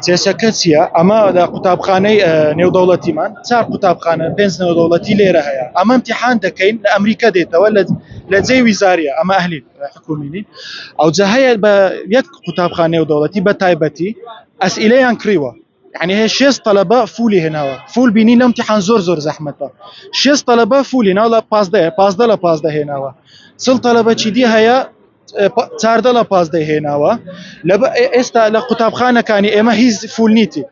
چێشەکە چییە؟ ئەمە لە قوتابخانەی نێودەوڵەتیمان 4 قوتابخانە 5 نێودەوڵەتی لێرە هەیە. ئەمە امتحان دەکەین لە ئەمریکا دێتەوە لە جێی ویزاریە، ئەمە ئەهلی حکومینی ئەوجا هەیە بە یەک قوتابخانە نێودەوڵەتی بە تایبەتی ئەسئیلەیان کڕیوە، يعني هي 6 طلبه فولي هنا فول بيني لهم امتحان زور زحمته 6 طلبه فولي هنا لا 15 لا 15 هنا سل طلبه چدي هيا 14 لا 15 هنا لب استا لقطابخانه كاني اما هيز فول نيتي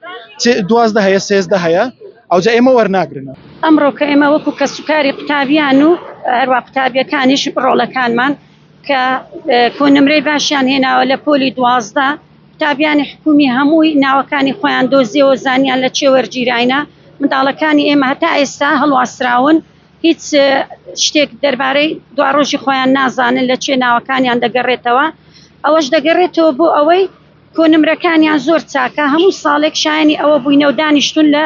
12 هيا 13 هيا او جا اما ورناغرنا امرو كاما وكو كسكاري قطابيانو اروا قطابيه كانش رولا كان من ك كون نمري باشان هنا ولا بولي 12 قوتابیانی حکومی هەمووی ناوەکانی خۆیان دۆزیەوە زانیان لە چێ وەرگیراینە منداڵەکانی ئێمە هەتا ئێستا هەڵواسراون هیچ شتێک دەربارەی دوا ڕۆژی خۆیان نازانن لە چێ ناوەکانیان دەگەڕێتەوە ئەوەش دەگەڕێتەوە بۆ ئەوەی کۆنمرەکانیان زۆر چاکە هەموو ساڵێک شایانی ئەوە بووینەوە دانیشتون لە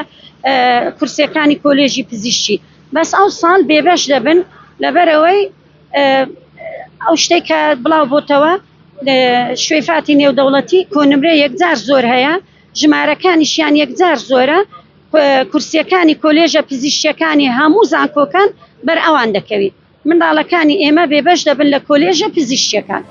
کورسەکانی کۆلێژی پزیشکی بەس ئەو ساڵ بێبەش دەبن لەبەرەوەی ئەو شتێک کە بڵاو بۆتەوە شوێفاتی نێودەوڵەتی کۆنمرە یەکجار زۆر هەیە ژمارەکانیشیان یەکجار زۆرە کورسیەکانی کۆلێژە پزیشکیەکانی هەموو زانکۆکان بەر ئەوان دەکەوێت منداڵەکانی ئێمە بێبەش دەبن لە کۆلێژە پزیشکیەکان.